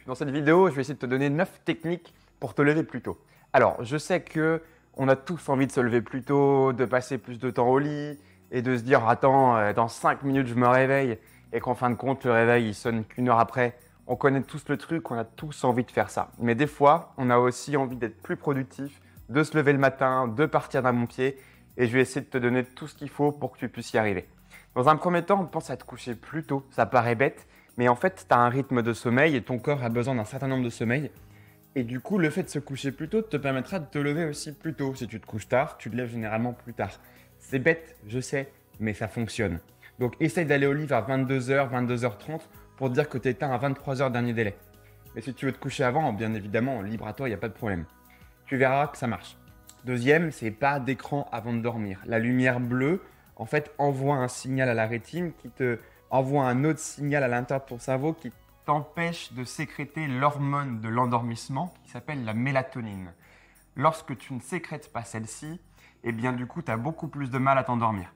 Dans cette vidéo, je vais essayer de te donner 9 techniques pour te lever plus tôt. Alors, je sais que on a tous envie de se lever plus tôt, de passer plus de temps au lit et de se dire attends, dans 5 minutes je me réveille et qu'en fin de compte le réveil il sonne qu'une heure après. On connaît tous le truc, on a tous envie de faire ça. Mais des fois, on a aussi envie d'être plus productif, de se lever le matin, de partir d'un bon pied et je vais essayer de te donner tout ce qu'il faut pour que tu puisses y arriver. Dans un premier temps, on pense à te coucher plus tôt, ça paraît bête, mais en fait, tu as un rythme de sommeil et ton corps a besoin d'un certain nombre de sommeils. Et du coup, le fait de se coucher plus tôt te permettra de te lever aussi plus tôt. Si tu te couches tard, tu te lèves généralement plus tard. C'est bête, je sais, mais ça fonctionne. Donc, essaye d'aller au lit vers 22h, 22h30 pour dire que tu éteins à 23h dernier délai. Mais si tu veux te coucher avant, bien évidemment, libre à toi, il n'y a pas de problème. Tu verras que ça marche. Deuxième, c'est pas d'écran avant de dormir. La lumière bleue, en fait, envoie un signal à la rétine qui te envoie un autre signal à l'intérieur de ton cerveau qui t'empêche de sécréter l'hormone de l'endormissement qui s'appelle la mélatonine. Lorsque tu ne sécrètes pas celle-ci, eh bien du coup, tu as beaucoup plus de mal à t'endormir.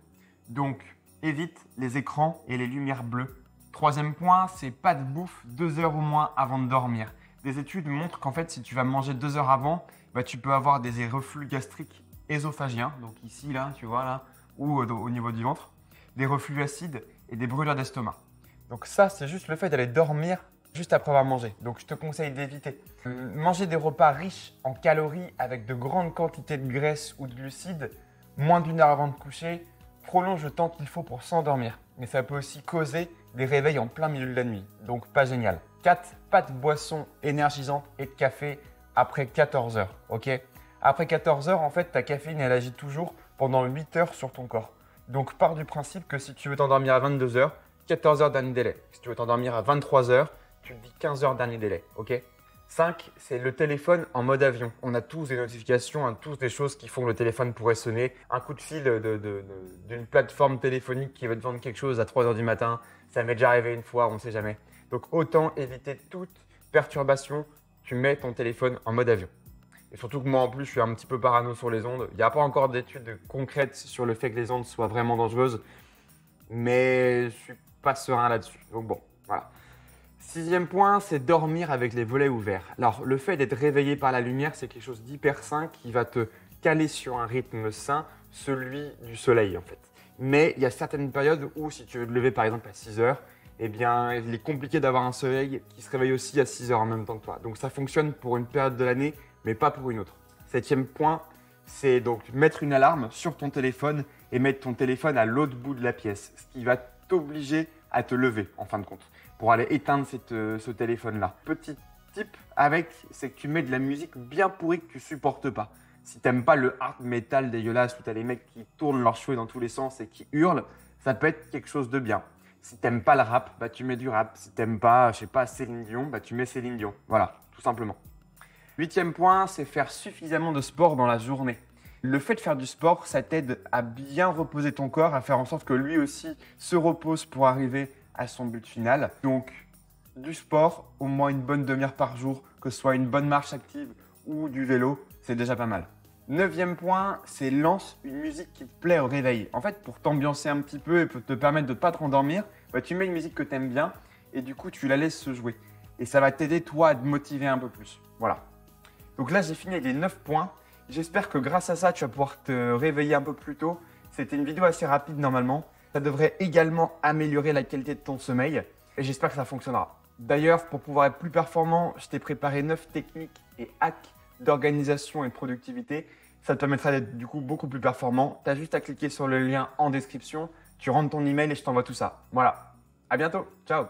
Donc, évite les écrans et les lumières bleues. Troisième point, c'est pas de bouffe 2 heures au moins avant de dormir. Des études montrent qu'en fait, si tu vas manger 2 heures avant, tu peux avoir des reflux gastriques ésophagiens, donc ici, là, tu vois, là, ou au niveau du ventre, des reflux acides et des brûlures d'estomac. Donc ça, c'est juste le fait d'aller dormir juste après avoir mangé. Donc je te conseille d'éviter. Manger des repas riches en calories avec de grandes quantités de graisse ou de glucides, moins d'une heure avant de coucher, prolonge le temps qu'il faut pour s'endormir. Mais ça peut aussi causer des réveils en plein milieu de la nuit. Donc pas génial. 4. Pas de boissons énergisantes et de café après 14 heures. Ok ? Après 14 heures, en fait, ta caféine, elle agit toujours pendant 8 heures sur ton corps. Donc pars du principe que si tu veux t'endormir à 22 heures, 14 heures dernier délai. Si tu veux t'endormir à 23 heures, tu te dis 15 heures dernier délai. Ok ? 5, c'est le téléphone en mode avion. On a tous des notifications, on a tous des choses qui font que le téléphone pourrait sonner. Un coup de fil d'une plateforme téléphonique qui veut te vendre quelque chose à 3 heures du matin. Ça m'est déjà arrivé une fois, on ne sait jamais. Donc autant éviter toute perturbation, tu mets ton téléphone en mode avion. Et surtout que moi en plus je suis un petit peu parano sur les ondes. Il n'y a pas encore d'études concrètes sur le fait que les ondes soient vraiment dangereuses. Mais je suis pas serein là-dessus. Donc bon, voilà. 6e point, c'est dormir avec les volets ouverts. Alors le fait d'être réveillé par la lumière, c'est quelque chose d'hyper sain qui va te caler sur un rythme sain, celui du soleil en fait. Mais il y a certaines périodes où si tu veux te lever par exemple à 6 heures, eh bien il est compliqué d'avoir un soleil qui se réveille aussi à 6 heures en même temps que toi. Donc ça fonctionne pour une période de l'année, mais pas pour une autre. 7e point, c'est donc mettre une alarme sur ton téléphone et mettre ton téléphone à l'autre bout de la pièce, ce qui va t'obliger à te lever en fin de compte pour aller éteindre ce téléphone-là. Petit tip avec, c'est que tu mets de la musique bien pourrie que tu supportes pas. Si t'aimes pas le hard metal dégueulasse où t'as les mecs qui tournent leurs cheveux dans tous les sens et qui hurlent, ça peut être quelque chose de bien. Si t'aimes pas le rap, tu mets du rap. Si t'aimes pas, je sais pas, Céline Dion, tu mets Céline Dion. Voilà, tout simplement. 8e point, c'est faire suffisamment de sport dans la journée. Le fait de faire du sport, ça t'aide à bien reposer ton corps, à faire en sorte que lui aussi se repose pour arriver à son but final. Donc, du sport, au moins une bonne demi-heure par jour, que ce soit une bonne marche active ou du vélo, c'est déjà pas mal. 9e point, c'est lance une musique qui te plaît au réveil. En fait, pour t'ambiancer un petit peu et pour te permettre de ne pas te rendormir, tu mets une musique que tu aimes bien et du coup, tu la laisses se jouer. Et ça va t'aider, toi, à te motiver un peu plus. Voilà. Donc là, j'ai fini avec les 9 points. J'espère que grâce à ça, tu vas pouvoir te réveiller un peu plus tôt. C'était une vidéo assez rapide normalement. Ça devrait également améliorer la qualité de ton sommeil et j'espère que ça fonctionnera. D'ailleurs, pour pouvoir être plus performant, je t'ai préparé 9 techniques et hacks d'organisation et de productivité. Ça te permettra d'être du coup beaucoup plus performant. Tu as juste à cliquer sur le lien en description, tu rentres ton email et je t'envoie tout ça. Voilà, à bientôt, ciao!